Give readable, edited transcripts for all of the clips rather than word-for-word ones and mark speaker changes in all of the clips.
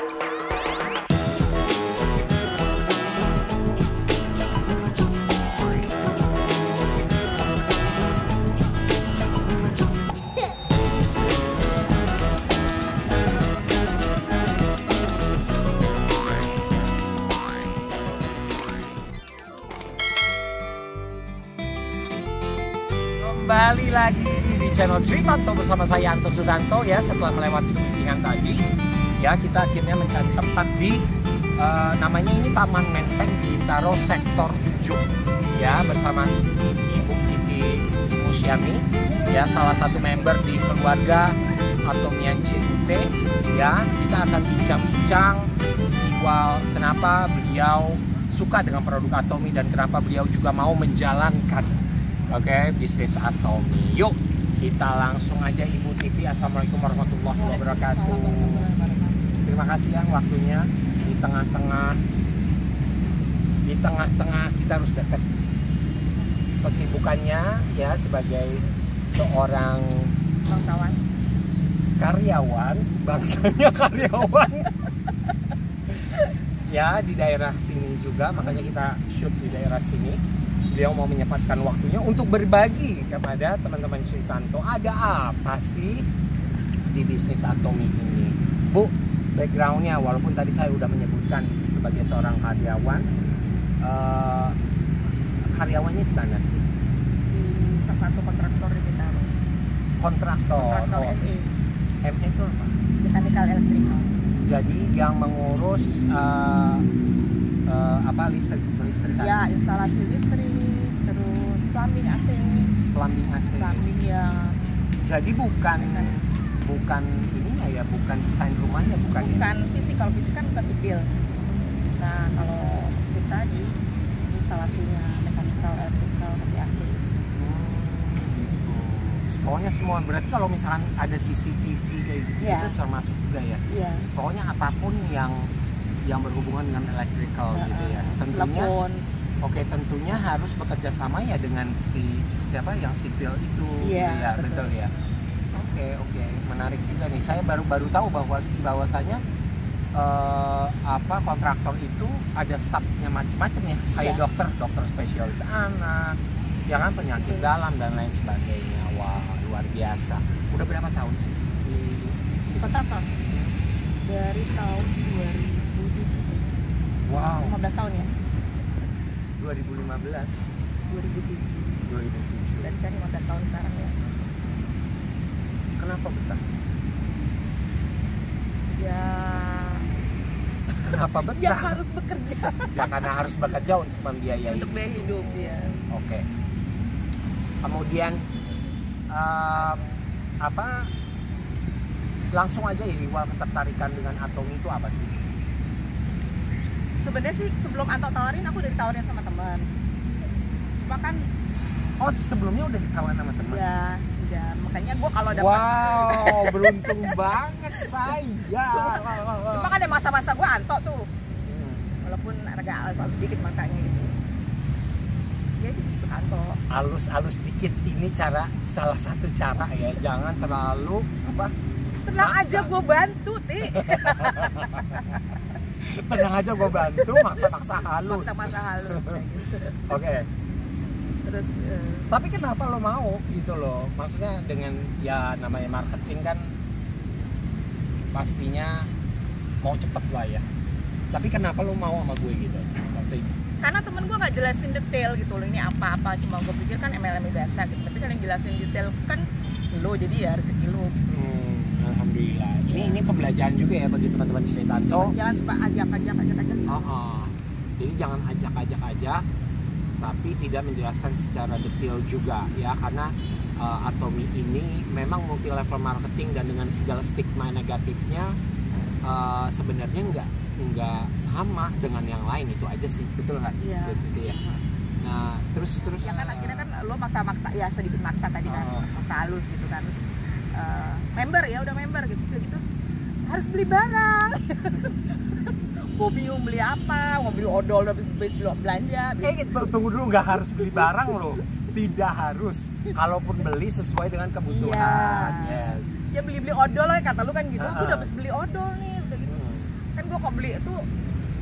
Speaker 1: Kembali lagi di channel Tritanto bersama saya Anto Sudanto ya. Setelah melewati Kumisingan tadi ya, kita akhirnya mencari tempat di namanya ini Taman Menteng di Bintaro sektor 7 ya, bersama Ibu Titi Musyami ya, salah satu member di keluarga Atomian JUT ya. Kita akan bincang-bincang ihwal kenapa beliau suka dengan produk Atomi dan kenapa beliau juga mau menjalankan bisnis Atomi. Yuk kita langsung aja. Ibu Titi, Assalamualaikum warahmatullahi wabarakatuh. Terima kasih ya waktunya di tengah-tengah kita harus dekat kesibukannya ya sebagai seorang
Speaker 2: bangsawan,
Speaker 1: bangsanya karyawan ya di daerah sini juga, makanya kita shoot di daerah sini. Beliau mau menyempatkan waktunya untuk berbagi kepada teman-teman Tritanto ada apa sih di bisnis Atomi ini. Bu, backgroundnya walaupun tadi saya udah menyebutkan sebagai seorang karyawan, karyawannya di mana sih?
Speaker 2: di salah satu kontraktor di Bintaro.
Speaker 1: Kontraktor
Speaker 2: ME.
Speaker 1: ME itu apa?
Speaker 2: Mechanical Electrical.
Speaker 1: Jadi yang mengurus listrik
Speaker 2: Ya, instalasi listrik, terus plumbing AC. Plumbing ya.
Speaker 1: Jadi bukan ininya ya, bukan desain rumahnya, bukan
Speaker 2: fisik. Kalau fisik kan bukan sipil. Nah, kalau kita di instalasinya mechanical electrical seperti AC.
Speaker 1: Gitu. Pokoknya semua, berarti kalau misalkan ada CCTV kayak gitu
Speaker 2: Ya,
Speaker 1: itu termasuk juga ya.
Speaker 2: Iya.
Speaker 1: Pokoknya apapun yang berhubungan dengan electrical gitu ya. Tentunya
Speaker 2: telepon.
Speaker 1: Oke, tentunya harus bekerja sama ya dengan siapa yang sipil itu.
Speaker 2: Iya,
Speaker 1: ya, betul ya. Oke, menarik juga nih. Saya baru tahu bahwasanya kontraktor itu ada subnya macam-macam ya. Kayak dokter spesialis anak, ya kan, penyakit dalam dan lain sebagainya. Wah, luar biasa. Udah berapa tahun sih
Speaker 2: Di kontraktor? Dari tahun 2007.
Speaker 1: Wow.
Speaker 2: 15 tahun ya?
Speaker 1: 2015.
Speaker 2: 2007. Dan kan 15 tahun sekarang ya.
Speaker 1: Kenapa betah?
Speaker 2: Ya,
Speaker 1: Kenapa betah?
Speaker 2: ya harus bekerja.
Speaker 1: Ya karena harus bekerja untuk membiayai
Speaker 2: Untuk biaya hidup ya.
Speaker 1: Oke. Kemudian langsung aja ya, ihwal ketertarikan dengan Atomi itu apa sih?
Speaker 2: Sebenarnya sih sebelum Anto tawarin, aku udah ditawarin sama teman. Cuma kan
Speaker 1: sebelumnya udah ditawarin sama teman?
Speaker 2: ya udah, makanya gue kalau dapat.
Speaker 1: Wow, beruntung banget saya.
Speaker 2: Cuma kan ada masa-masa gue Anto tuh, walaupun agak alus sedikit makanya gitu. Jadi gitu Anto.
Speaker 1: Alus dikit ini salah satu cara ya, jangan terlalu
Speaker 2: Tenang aja, gue bantu, Ti.
Speaker 1: Tenang aja, gue bantu, maksa halus.
Speaker 2: Maksa halus kayak gitu.
Speaker 1: Oke.
Speaker 2: Terus
Speaker 1: tapi kenapa lo mau gitu loh? Maksudnya dengan ya namanya marketing kan pastinya mau cepet lah ya. Tapi kenapa lo mau sama gue gitu waktu itu?
Speaker 2: karena temen gue nggak jelasin detail gitu loh, ini apa-apa, cuma gue pikir kan MLM biasa gitu, tapi kan yang jelasin detail kan lo, jadi ya rezeki lo gitu.
Speaker 1: Alhamdulillah. Ini pembelajaran juga ya bagi teman-teman Tritanto.
Speaker 2: Jangan suka ajak aja.
Speaker 1: Jadi jangan ajak aja, tapi tidak menjelaskan secara detail juga ya, karena Atomi ini memang multi level marketing dan dengan segala stigma negatifnya sebenarnya nggak sama dengan yang lain, itu aja sih, betul nggak?
Speaker 2: Iya.
Speaker 1: Gitu ya. Nah terus
Speaker 2: ya kan akhirnya kan lo maksa ya, sedikit maksa tadi kan, maksa halus gitu kan. Member ya udah member gitu harus beli barang. Gue bingung beli apa, mau beli odol, habis beli belanja.
Speaker 1: Tunggu dulu, nggak harus beli barang loh, tidak harus. Kalaupun beli sesuai dengan kebutuhan.
Speaker 2: Iya. Ya beli odol lah kata lu kan gitu. Aku udah habis beli odol nih, udah gitu. Kan gue kok beli itu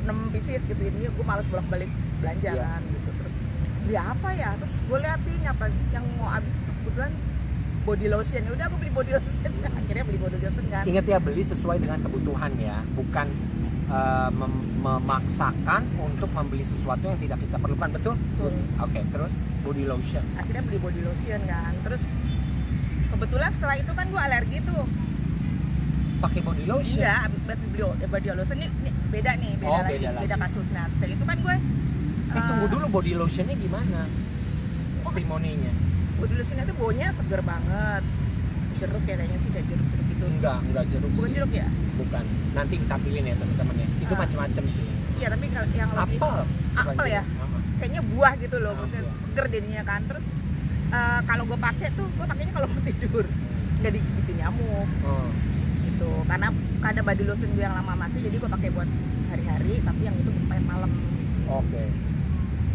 Speaker 2: 6 pieces gitu, ini gue males bolak-balik belanja kan gitu. Terus beli apa ya, terus gue liatin apa yang mau habis tuh kebetulan body lotion, ya udah gue beli body lotion. Akhirnya beli body lotion kan.
Speaker 1: Ingat ya, beli sesuai dengan kebutuhan ya, bukan memaksakan untuk membeli sesuatu yang tidak kita perlukan. Betul? Oke, terus body lotion.
Speaker 2: Akhirnya beli body lotion kan, terus kebetulan setelah itu kan gue alergi tuh.
Speaker 1: Pakai body lotion?
Speaker 2: Enggak, abis beli body lotion ini beda nih, beda kasus. Nah setelah itu kan gue
Speaker 1: tunggu dulu, body lotionnya gimana? Testimoninya?
Speaker 2: Body lotionnya tuh baunya seger banget. Jeruk ya kayaknya sih, kayak jeruk-jeruk gitu.
Speaker 1: Enggak jeruk sih.
Speaker 2: Bukan jeruk ya?
Speaker 1: Bukan, nanti kita pilih ya teman-teman ya. Itu macam-macam sih.
Speaker 2: Iya, tapi kalau yang lebih apel ya, kayaknya buah gitu loh, seger jadinya kan. Terus kalau gue pakai tuh, gue pakainya kalau mau tidur, nggak digigitin nyamuk. Gitu. Karena body lotion gue yang lama masih, jadi gue pakai buat hari-hari, tapi yang itu pakai malam.
Speaker 1: Oke.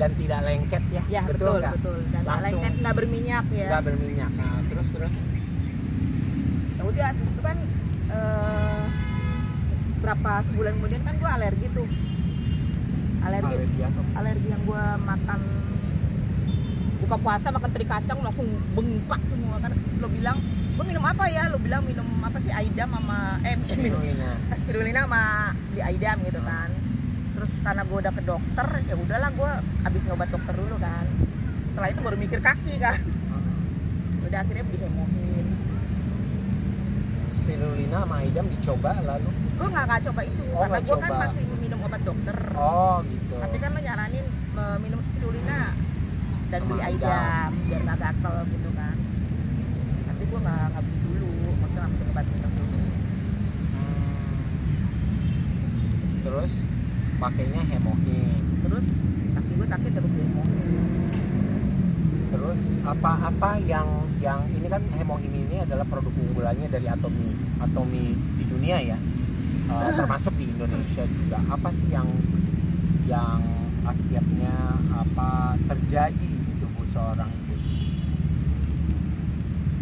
Speaker 1: Dan tidak lengket ya?
Speaker 2: Ya betul. Dan
Speaker 1: langsung
Speaker 2: lengket, nggak berminyak ya.
Speaker 1: Nggak berminyak. Nah, terus.
Speaker 2: Ya udah, itu kan berapa sebulan kemudian kan gue alergi tuh. Alergi yang gue makan buka puasa makan teri kacang langsung bengkak semua kan. Lo bilang, lo minum apa ya? Lo bilang minum apa sih, Aidam sama spirulina sama di Aidam gitu kan. Terus karena gue udah ke dokter, ya udahlah gue habis ngobat dokter dulu kan. Setelah itu baru mikir kaki kan. Udah akhirnya beli hemohin.
Speaker 1: Spirulina sama Aidam dicoba lalu?
Speaker 2: Gue nggak coba itu, karena gue kan masih minum obat dokter.
Speaker 1: Oh gitu.
Speaker 2: Tapi kan lo nyaranin minum spirulina dan beli Aidam biar nggak gatel gitu kan. Tapi gue nggak beli dulu, maksudnya langsung obat dokter dulu.
Speaker 1: Terus pakainya hemohin.
Speaker 2: Terus kaki gue sakit terus beli hemohin.
Speaker 1: Terus apa yang ini kan hemohin ini adalah produk unggulannya dari Atomy di dunia ya, termasuk di Indonesia juga. Apa sih yang akhirnya terjadi di tubuh seorang itu?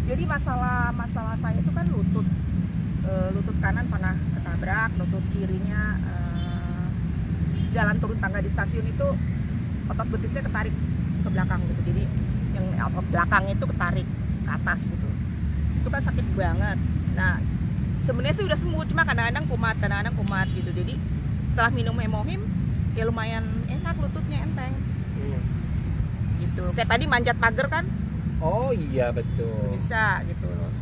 Speaker 2: Jadi masalah saya itu kan lutut kanan pernah ketabrak, lutut kirinya jalan turun tangga di stasiun itu otot betisnya ketarik ke belakang gitu. Jadi yang otot belakang itu ketarik ke atas gitu. Itu kan sakit banget. Nah sebenarnya sih udah sembuh, cuma kadang-kadang kumat gitu. Jadi setelah minum hemohim kayak lumayan enak, lututnya enteng. Gitu. Kayak tadi manjat pagar kan?
Speaker 1: Oh iya betul.
Speaker 2: Bisa gitu loh.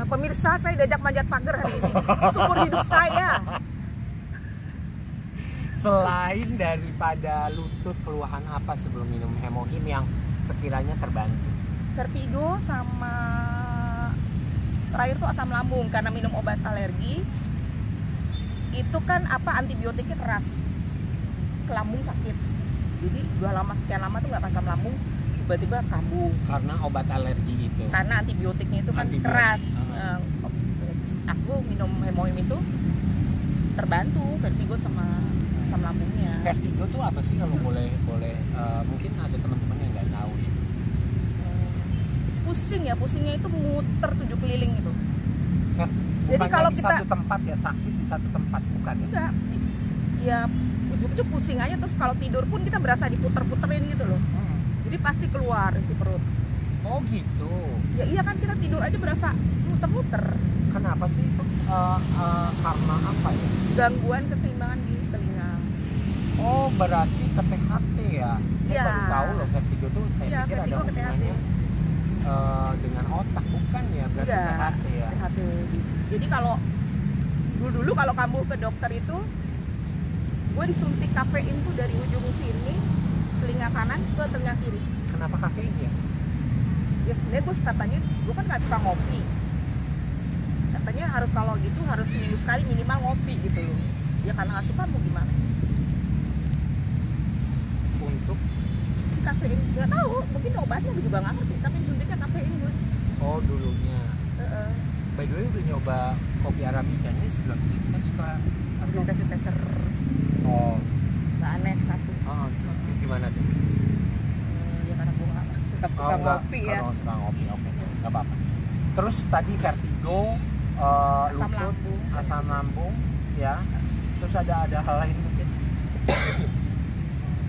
Speaker 2: Pemirsa, saya diajak manjat pagar hari ini. Seumur hidup saya.
Speaker 1: Selain daripada lutut, keluhan apa sebelum minum hemohim yang sekiranya terbantu?
Speaker 2: Vertigo sama terakhir tuh asam lambung karena minum obat alergi. Itu kan antibiotiknya keras, ke lambung sakit. Jadi sekian lama tuh nggak asam lambung, tiba-tiba kambuh. Karena obat alergi itu. Karena antibiotiknya itu kan keras. Aku minum hemohim itu terbantu vertigo sama asam lambungnya.
Speaker 1: Vertigo tuh apa sih kalau boleh mungkin ada teman-teman yang nggak tahu ya.
Speaker 2: Pusingnya itu muter 7 keliling gitu.
Speaker 1: Jadi kalau kita satu tempat ya, sakit di satu tempat bukan ya?
Speaker 2: Enggak. Ya ujuk-ujuk pusing aja, terus kalau tidur pun kita berasa diputer-puterin gitu loh. Jadi pasti keluar isi perut.
Speaker 1: Oh gitu.
Speaker 2: Ya iya kan, kita tidur aja berasa muter-muter.
Speaker 1: Kenapa sih itu? Karena apa ya?
Speaker 2: Gangguan keseimbangan di telinga.
Speaker 1: Oh berarti ke THT ya? Saya baru tahu loh vertigo tuh, saya pikir ada hubungannya dengan otak, bukan ya? Berarti THT ya?
Speaker 2: THT. Jadi kalau dulu kalau kamu ke dokter itu, gue disuntik kafein tuh dari ujung sini telinga kanan ke telinga kiri.
Speaker 1: Kenapa kafein ya?
Speaker 2: Ya sebenarnya gue kan nggak suka ngopi. Katanya harus kalau gitu harus seminggu sekali minimal ngopi gitu loh. Ya karena nggak suka mau gimana?
Speaker 1: Untuk
Speaker 2: kafein nggak tahu, mungkin obatnya gue juga nggak ngerti, tapi suntiknya kafein gue.
Speaker 1: Oh dulunya. By the way udah nyoba kopi arabicanya sebelum sih? Kan suka
Speaker 2: tester.
Speaker 1: Oh.
Speaker 2: Mbak Anes satu.
Speaker 1: Gimana tuh?
Speaker 2: Ya karena gue tetap suka ngopi ya.
Speaker 1: Kalau suka ngopi, oke. Nggak apa-apa. Terus tadi vertigo, lutut, asam lambung, ya. Terus ada hal lain mungkin?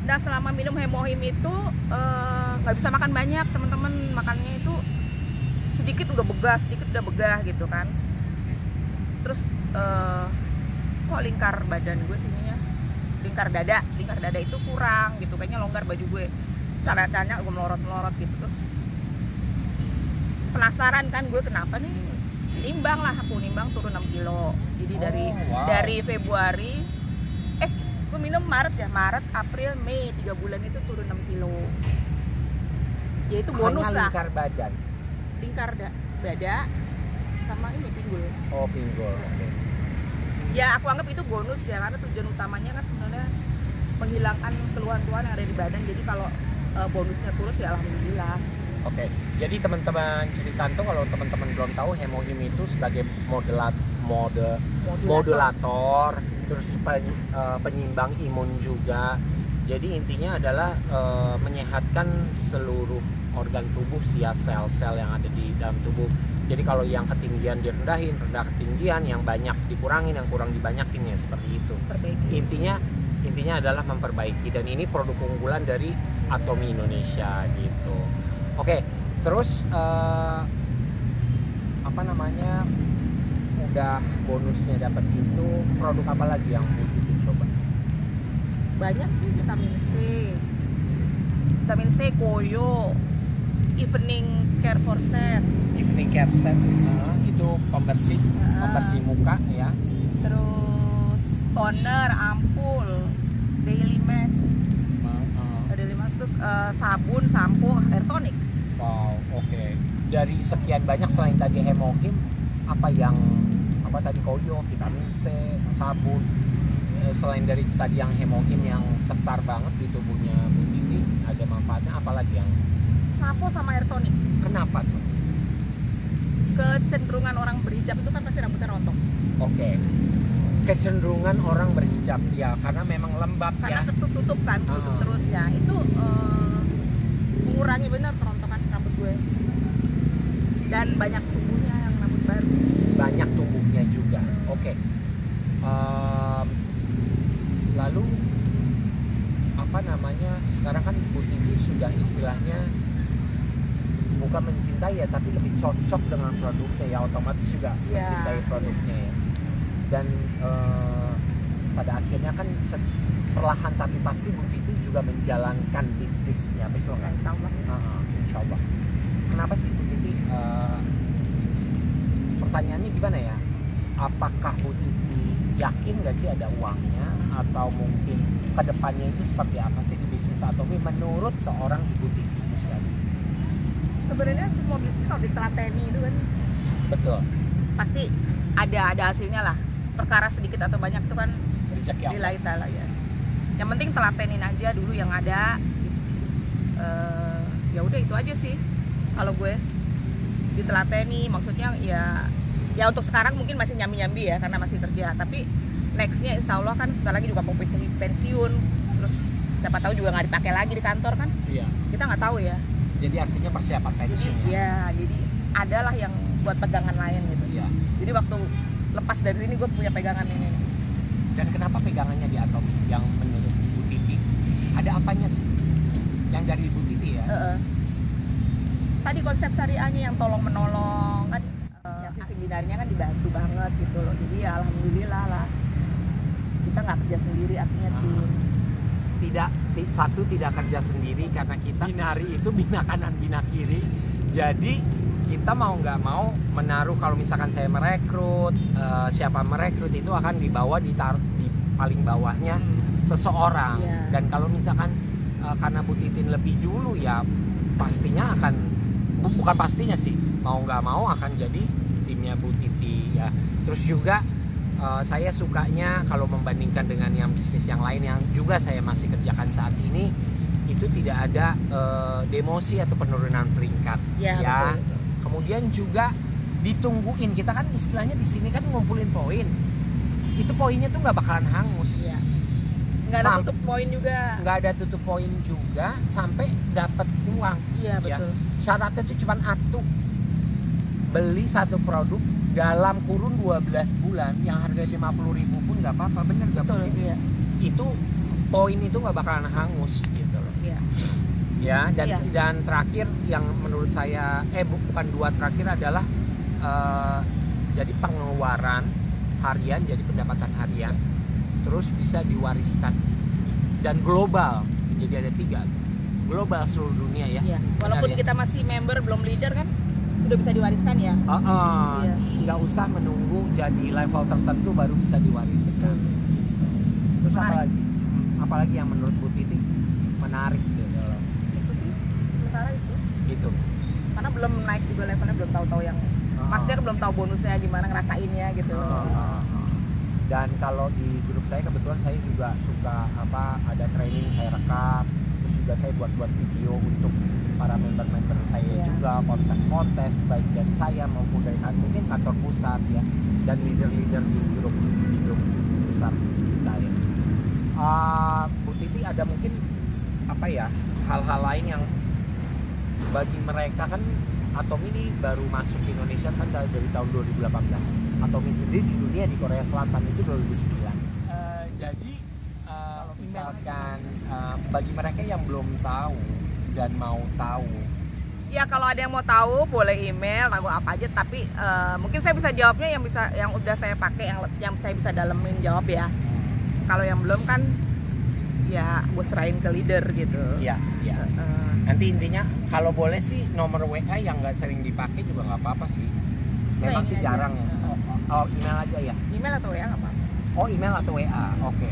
Speaker 2: Nah selama minum Hemohim itu nggak bisa makan banyak teman-teman, makannya itu sedikit udah begah gitu kan. Terus kok lingkar badan gue sininya, lingkar dada itu kurang gitu, kayaknya longgar baju gue, caranya gue melorot gitu. Terus penasaran kan gue kenapa nih, nimbang turun 6 kilo. Jadi dari Februari gue minum Maret, April, Mei 3 bulan itu turun 6 kilo. Ya itu bonus lah.
Speaker 1: Lingkar badan,
Speaker 2: Lingkar dada sama ini pinggul.
Speaker 1: Oh pinggul. Okay.
Speaker 2: Ya aku anggap itu bonus ya, karena tujuan utamanya kan sebenarnya menghilangkan keluhan-keluhan yang ada di badan. Jadi kalau bonusnya turun ya alhamdulillah.
Speaker 1: Oke, jadi teman-teman Ceritanto, kalau teman-teman belum tahu, Hemohim itu sebagai modulator, terus penyimbang imun juga. Jadi intinya adalah menyehatkan seluruh organ tubuh, sel-sel yang ada di dalam tubuh. Jadi kalau yang ketinggian direndahin, rendah ketinggian, yang banyak dikurangin, yang kurang dibanyakin, ya seperti itu. Intinya adalah memperbaiki, dan ini produk unggulan dari Atomy Indonesia gitu. Oke, terus udah bonusnya dapat itu, produk apa lagi yang butuh dicoba?
Speaker 2: Banyak sih, vitamin C, Koyo, Evening Care for Set.
Speaker 1: Itu pembersih muka ya.
Speaker 2: Terus toner, ampul, daily mask, terus sabun, sampo, air tonic.
Speaker 1: Wow, oke. Dari sekian banyak, selain tadi Hemohim, tadi Koyo, vitamin C, sabun, selain dari tadi yang Hemohim yang cetar banget di tubuhnya Bu Titi, ada manfaatnya apalagi yang?
Speaker 2: Sampo sama air tonic.
Speaker 1: Kenapa tuh?
Speaker 2: Kecenderungan orang berhijab itu kan pasti rambutnya rontok.
Speaker 1: Oke. Kecenderungan orang berhijab ya, karena memang lembab
Speaker 2: karena
Speaker 1: ya.
Speaker 2: Tutup terusnya itu mengurangi benar kerontokan rambut gue. Dan banyak tumbuhnya yang rambut baru.
Speaker 1: Banyak tumbuhnya juga. Oke. Lalu sekarang kan Bu Titi sudah istilahnya bukan mencintai ya, tapi lebih cocok dengan produknya ya, otomatis juga mencintai produknya ya. Dan pada akhirnya kan perlahan tapi pasti Bu Titi juga menjalankan bisnisnya, betul kan?
Speaker 2: Insya Allah.
Speaker 1: Insya Allah. Kenapa sih Bu Titi? Pertanyaannya gimana ya? Apakah Bu Titi yakin nggak sih ada uangnya, atau mungkin kedepannya itu seperti apa sih di bisnis Atomy menurut seorang Ibu Titi Musliani?
Speaker 2: Sebenarnya semua bisnis kalau ditelateni itu kan
Speaker 1: betul,
Speaker 2: pasti ada hasilnya lah. Perkara sedikit atau banyak itu kan
Speaker 1: rezeki Allah.
Speaker 2: Lillahi ta'ala ya. Yang penting telatenin aja dulu yang ada. Ya udah itu aja sih. Kalau gue ditelateni, maksudnya ya untuk sekarang mungkin masih nyambi-nyambi ya karena masih kerja. Tapi nextnya insya Allah kan sebentar lagi juga mau pensiun. Terus siapa tahu juga nggak dipakai lagi di kantor kan? Iya. Kita nggak tahu ya.
Speaker 1: Jadi artinya persiapan pensiun ya?
Speaker 2: Jadi adalah yang buat pegangan lain gitu.
Speaker 1: Iya. Jadi
Speaker 2: waktu lepas dari sini gue punya pegangan ini.
Speaker 1: Dan kenapa pegangannya di Atomy yang menurut Bu Titi? Ada apanya sih? Yang dari Bu Titi ya?
Speaker 2: Tadi konsep syariahnya yang tolong menolong kan, yang sistem binarnya kan dibantu banget gitu loh. Jadi ya alhamdulillah lah. Kita nggak kerja sendiri, artinya tim.
Speaker 1: Tidak kerja sendiri karena kita binari itu bina kanan bina kiri. Jadi kita mau nggak mau menaruh, kalau misalkan saya merekrut, siapa merekrut itu akan dibawa di paling bawahnya seseorang. Dan kalau misalkan karena Bu Titin lebih dulu ya pastinya akan, bukan pastinya sih, mau nggak mau akan jadi timnya Bu Titi ya. Terus juga saya sukanya kalau membandingkan dengan yang bisnis yang lain yang juga saya masih kerjakan saat ini, itu tidak ada demosi atau penurunan peringkat ya. Betul. Kemudian juga ditungguin, kita kan istilahnya di sini kan ngumpulin poin, itu poinnya tuh nggak bakalan hangus ya.
Speaker 2: Nggak ada tutup poin juga,
Speaker 1: nggak ada tutup poin juga sampai dapat uang.
Speaker 2: Iya betul.
Speaker 1: Syaratnya tuh cuma beli satu produk dalam kurun 12 bulan yang harga 50.000 pun nggak apa-apa, bener nggak?
Speaker 2: Betul, iya.
Speaker 1: Itu poin itu nggak bakalan hangus gitu loh.
Speaker 2: Iya.
Speaker 1: Ya, dan
Speaker 2: Iya.
Speaker 1: dan terakhir yang menurut saya bukan dua terakhir adalah jadi pengeluaran harian, jadi pendapatan harian, terus bisa diwariskan dan global. Jadi ada 3 global seluruh dunia ya.
Speaker 2: Iya. Walaupun
Speaker 1: Benar, ya?
Speaker 2: kita masih member belum leader kan sudah bisa diwariskan ya. Iya.
Speaker 1: Nggak usah menunggu jadi level tertentu baru bisa diwariskan. Terus
Speaker 2: Menarik.
Speaker 1: apalagi yang menurut Bu Titi menarik gitu loh.
Speaker 2: Itu sih sementara itu.
Speaker 1: Itu.
Speaker 2: Karena belum naik juga levelnya, belum tahu-tahu yang maksudnya belum tahu bonusnya gimana, ngerasainnya gitu.
Speaker 1: Dan kalau di grup saya kebetulan saya juga suka ada training saya rekam, terus juga saya buat video untuk para member-member saya juga, kontes-kontes baik dari saya maupun dari mungkin kantor pusat ya, dan leader-leader di grup besar kita ya. Bu Titi ada mungkin hal-hal lain yang bagi mereka kan Atomy ini baru masuk ke Indonesia kan dari tahun 2018. Atomy sendiri di dunia di Korea Selatan itu 2009. Jadi misalkan bagi mereka yang belum tahu dan mau tahu,
Speaker 2: ya kalau ada yang mau tahu boleh email aku apa aja, tapi mungkin saya bisa jawabnya yang udah saya pakai, yang saya bisa dalemin jawab ya. Kalau yang belum kan ya gue serahin ke leader gitu.
Speaker 1: Iya. Nanti intinya kalau boleh sih nomor WA yang nggak sering dipakai juga nggak apa-apa sih. Memang sih jarang ya. Email aja ya.
Speaker 2: Email atau WA nggak apa-apa.
Speaker 1: Email atau WA. Oke.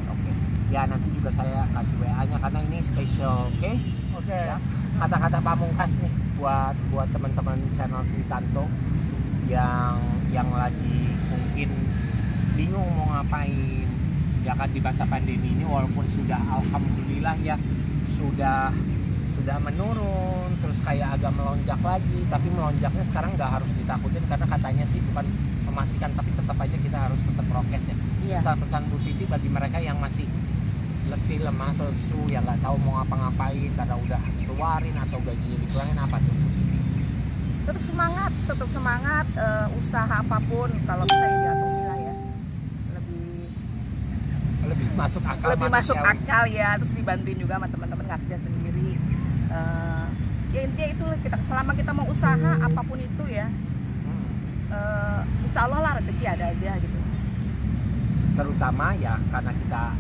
Speaker 1: Ya nanti juga saya kasih WA-nya karena ini special case.
Speaker 2: Oke.
Speaker 1: Ya. Kata-kata pamungkas nih buat teman-teman channel Sri Tanto yang lagi mungkin bingung mau ngapain. Ya kan di masa pandemi ini walaupun sudah alhamdulillah ya sudah menurun, terus kayak agak melonjak lagi, tapi melonjaknya sekarang nggak harus ditakutin karena katanya sih bukan mematikan, tapi tetap aja kita harus tetap prokes ya. Pesan Bu Titi bagi mereka yang masih letih, lemah, lesu, yang nggak tahu mau ngapa-ngapain karena udah keluarin atau gajinya dikurangin, apa tuh?
Speaker 2: Tetap semangat, usaha apapun kalau bisa jatuh lah ya. Lebih
Speaker 1: masuk akal.
Speaker 2: Lebih masuk akal ya, terus dibantuin juga sama teman-teman, nggak kerja sendiri. Ya intinya itu selama kita mau usaha apapun itu ya, insya Allah lah rezeki ada aja gitu.
Speaker 1: Terutama ya karena kita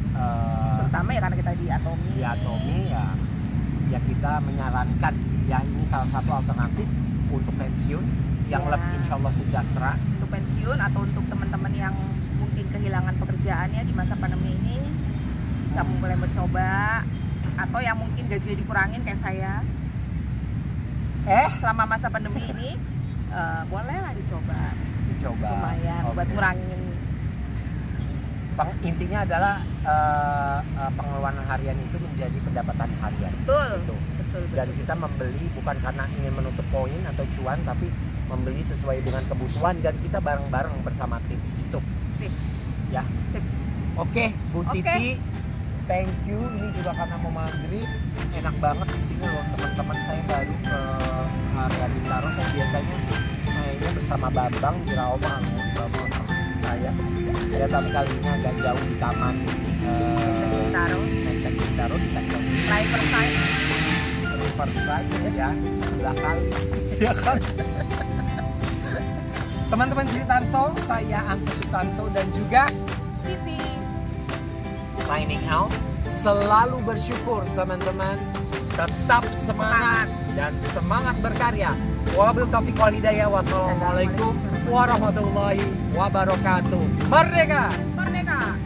Speaker 1: di Atomy. Di Atomy ya kita menyarankan ya ini salah satu alternatif untuk pensiun yang lebih insya Allah sejahtera.
Speaker 2: Untuk pensiun atau untuk teman-teman yang mungkin kehilangan pekerjaannya di masa pandemi ini bisa mulai mencoba, atau yang mungkin gajinya dikurangin kayak saya selama masa pandemi ini bolehlah dicoba lumayan buat ngurangin.
Speaker 1: Intinya adalah pengeluaran harian itu menjadi pendapatan harian.
Speaker 2: Betul.
Speaker 1: Dan kita membeli bukan karena ingin menutup poin atau cuan, tapi membeli sesuai dengan kebutuhan dan kita bareng-bareng bersama tim itu.
Speaker 2: Sip.
Speaker 1: Ya.
Speaker 2: Sip.
Speaker 1: Oke, Bu Titi. Thank you. Ini juga karena mau maghrib, enak banget di sini loh teman-teman. Saya baru ke area Bintaro. Saya biasanya mainnya bersama Bambang di Rawamangun, Bambang saya. Ya tapi kali ini agak jauh di taman Menteng Bintaro di sektor Riverside ya, sebelah kali. Ya kan. Teman-teman Sri Tanto, saya Anto Sutanto dan juga
Speaker 2: Titi
Speaker 1: signing out. Selalu bersyukur teman-teman, tetap semangat dan semangat berkarya. Wabillahi taufiq wal hidayah. Wassalamualaikum warahmatullahi wabarakatuh. Merdeka!
Speaker 2: Merdeka!